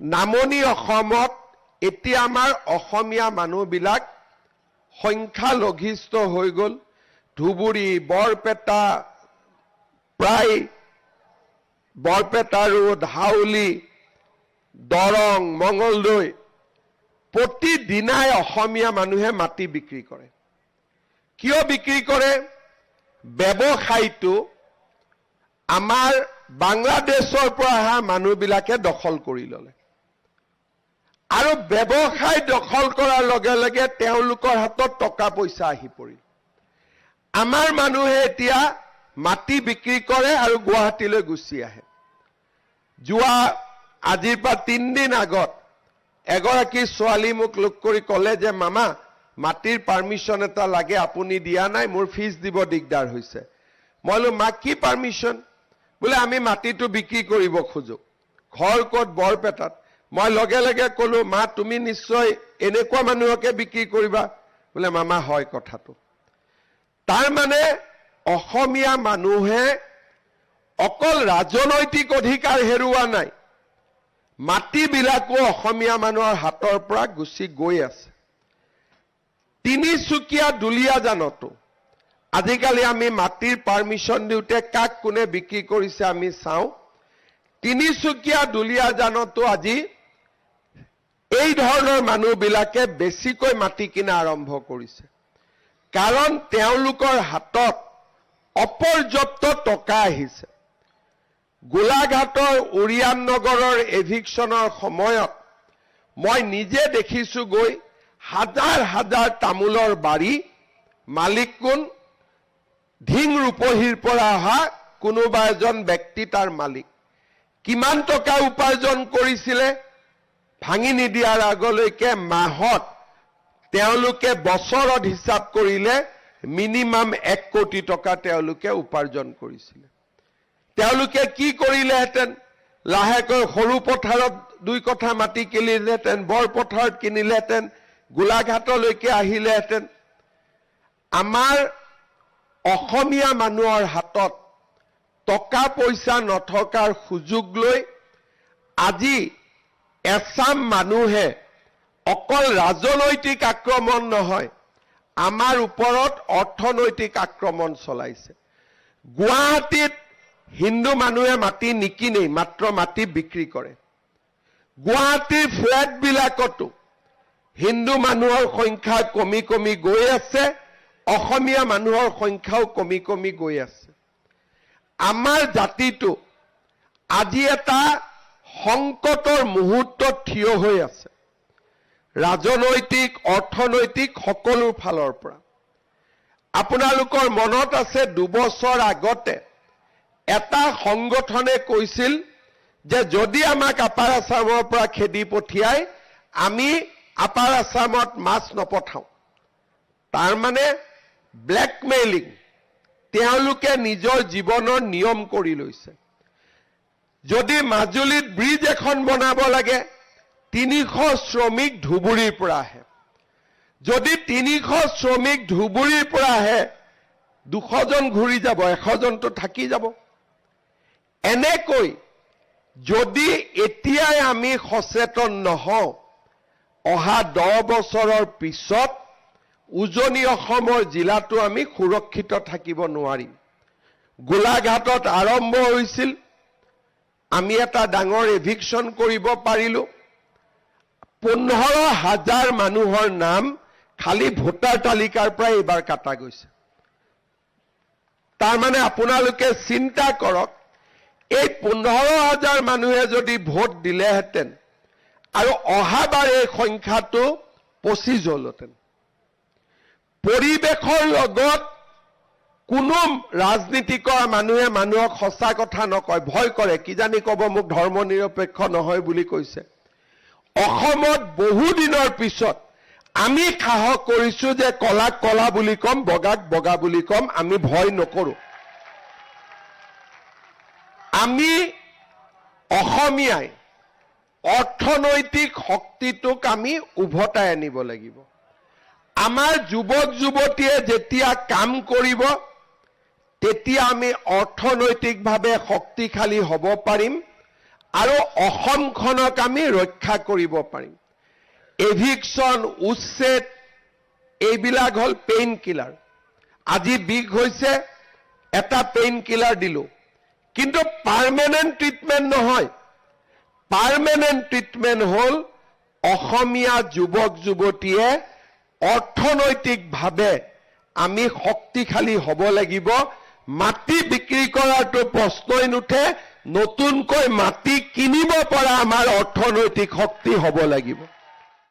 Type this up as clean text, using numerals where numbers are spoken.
নামনি অসমত এতিয়া আমাৰ অসমীয়া মানুহবিলাক সংখ্যালঘিষ্ঠ হৈ গ'ল। ধুবুৰী, বৰপেটা, প্ৰায় বৰপেটা ৰোড, হাউলি, দৰং, মঙলদৈ প্ৰতিদিনাই অসমীয়া মানুহে মাটি বিক্ৰী কৰে। কিয় বিক্ৰী কৰে? ব্যৱসায়টো আমাৰ বাংলাদেশৰ পৰা অহা মানুহবিলাকে দখল কৰি ল'লে আৰু ব্যৱসায় দখল কৰাৰ লগে লগে তেওঁলোকৰ হাতত টকা পইচা আহি পৰিল। আমাৰ মানুহে এতিয়া মাটি বিক্ৰী কৰে আৰু গুৱাহাটীলৈ গুচি আহে। যোৱা আজিৰ পৰা 3 দিন আগত এগৰাকী ছোৱালী মোক লগ কৰি ক'লে যে মামা মাটিৰ পাৰ্মিশ্যন এটা লাগে, আপুনি দিয়া নাই, মোৰ ফিজ দিব দিগদাৰ হৈছে। মই বোলো মা কি পাৰ্মিশ্যন? বোলে আমি মাটিটো বিক্ৰী কৰিব খোজো। ঘৰ ক'ত? বৰপেটাত। মই লগে লগে ক'লো মা তুমি নিশ্চয় এনেকুৱা মানুহকে বিক্ৰী কৰিবা? বোলে মামা হয় কথাটো। তাৰ মানে অসমীয়া মানুহে অকল ৰাজনৈতিক অধিকাৰ হেৰুওৱা নাই, মাটিবিলাকো অসমীয়া মানুহৰ হাতৰ পৰা গুচি গৈ আছে। তিনিচুকীয়া দুলীয়াজানতো আজিকালি আমি মাটিৰ পাৰ্মিশ্যন দিওঁতে কাক কোনে বিক্ৰী কৰিছে আমি চাওঁ। তিনিচুকীয়া দুলীয়াজানতো আজি এই ধৰণৰ মানুহবিলাকে বেছিকৈ মাটি কিনা আৰম্ভ কৰিছে, কাৰণ তেওঁলোকৰ হাতত অপৰ্যাপ্ত টকা আহিছে। গোলাঘাটৰ উৰিয়ান নগৰৰ এভিকশ্যনৰ সময়ত মই নিজে দেখিছোঁ গৈ হাজাৰ হাজাৰ তামোলৰ বাৰী মালিক কোন? ধিং ৰূপহীৰ পৰা অহা কোনোবা এজন ব্যক্তি তাৰ মালিক। কিমান টকা উপাৰ্জন কৰিছিলে? ভাঙি নিদিয়াৰ আগলৈকে মাহত তেওঁলোকে বছৰত হিচাপ কৰিলে মিনিমাম 1 কোটি টকা তেওঁলোকে উপাৰ্জন কৰিছিলে। তেওঁলোকে কি কৰিলেহেঁতেন? লাহেকৈ সৰু পথাৰত 2 কঠা মাটি কিনিলেহেঁতেন, বৰপথাৰত কিনিলেহেঁতেন, গোলাঘাটলৈকে আহিলেহেঁতেন। আমাৰ অসমীয়া মানুহৰ হাতত টকা পইচা নথকাৰ সুযোগ লৈ আজি এছাম মানুহে অকল ৰাজনৈতিক আক্ৰমণ নহয়, আমাৰ ওপৰত অৰ্থনৈতিক আক্ৰমণ চলাইছে। গুৱাহাটীত হিন্দু মানুহে মাটি নিকিনেই, মাত্ৰ মাটি বিক্ৰী কৰে। গুৱাহাটীৰ ফ্লেটবিলাকতো হিন্দু মানুহৰ সংখ্যা কমি কমি গৈ আছে, অসমীয়া মানুহৰ সংখ্যাও কমি কমি গৈ আছে। আমাৰ জাতিটো আজি এটা সংকটৰ মুহূৰ্তত থিয় হৈ আছে, ৰাজনৈতিক অৰ্থনৈতিক সকলো ফালৰ পৰা। আপোনালোকৰ মনত আছে 2 বছৰ আগতে এটা সংগঠনে কৈছিল যে যদি আমাক আপাৰ আছামৰ পৰা খেদি পঠিয়াই আমি আপাৰ আছামত মাছ নপঠাওঁ। তাৰ মানে ব্লেকমেইলিং, তেওঁলোকে নিজৰ জীৱনৰ নিয়ম কৰি লৈছে। যদি মাজুলীত ব্ৰিজ এখন বনাব লাগে 300 শ্ৰমিক ধুবুৰীৰ পৰা আহে। যদি 300 শ্ৰমিক ধুবুৰীৰ পৰা আহে 200 জন ঘূৰি যাব, 100 জনটো থাকি যাব। এনেকৈ যদি এতিয়াই আমি সচেতন নহওঁ, অহা 10 বছৰৰ পিছত উজনি অসমৰ জিলাটো আমি সুৰক্ষিত থাকিব নোৱাৰিম। গোলাঘাটত আৰম্ভ হৈছিল, আমি এটা ডাঙৰ এভিকশ্যন কৰিব পাৰিলোঁ। 15,000 মানুহৰ নাম খালি ভোটাৰ তালিকাৰ পৰা এইবাৰ কাটা গৈছে। তাৰ মানে আপোনালোকে চিন্তা কৰক, এই 15,000 মানুহে যদি ভোট দিলেহেঁতেন আৰু অহাবাৰ এই সংখ্যাটো 25 হ'লহেঁতেন। পৰিৱেশৰ লগত কোনো ৰাজনীতি কৰা মানুহে মানুহক সঁচা কথা নকয়, ভয় কৰে, কিজানি ক'ব মোক ধৰ্ম নিৰপেক্ষ নহয় বুলি কৈছে। অসমত বহু দিনৰ পিছত আমি সাহস কৰিছো যে কলাক কলা বুলি কম, বগাক বগা বুলি কম, আমি ভয় নকৰো। আমি অসমীয়াই অৰ্থনৈতিক শক্তিটোক আমি উভতাই আনিব লাগিব। আমাৰ যুৱক যুৱতীয়ে যেতিয়া কাম কৰিব তেতিয়া আমি অৰ্থনৈতিকভাৱে শক্তিশালী হ'ব পাৰিম আৰু অসমখনক আমি ৰক্ষা কৰিব পাৰিম। এভিকশ্যন, উচ্ছেদ এইবিলাক হ'ল পেইন কিলাৰ। আজি বিষ হৈছে, এটা পেইন কিলাৰ দিলোঁ, কিন্তু পাৰ্মানেণ্ট ট্ৰিটমেণ্ট নহয়। পাৰ্মানেণ্ট ট্ৰিটমেণ্ট হ'ল অসমীয়া যুৱক যুৱতীয়ে অৰ্থনৈতিকভাৱে আমি শক্তিশালী হ'ব লাগিব। মাটি বিক্ৰী কৰাটো প্ৰশ্নই নুঠে, নতুনকৈ মাটি কিনিব পৰা আমাৰ অৰ্থনৈতিক শক্তি হ'ব লাগিব।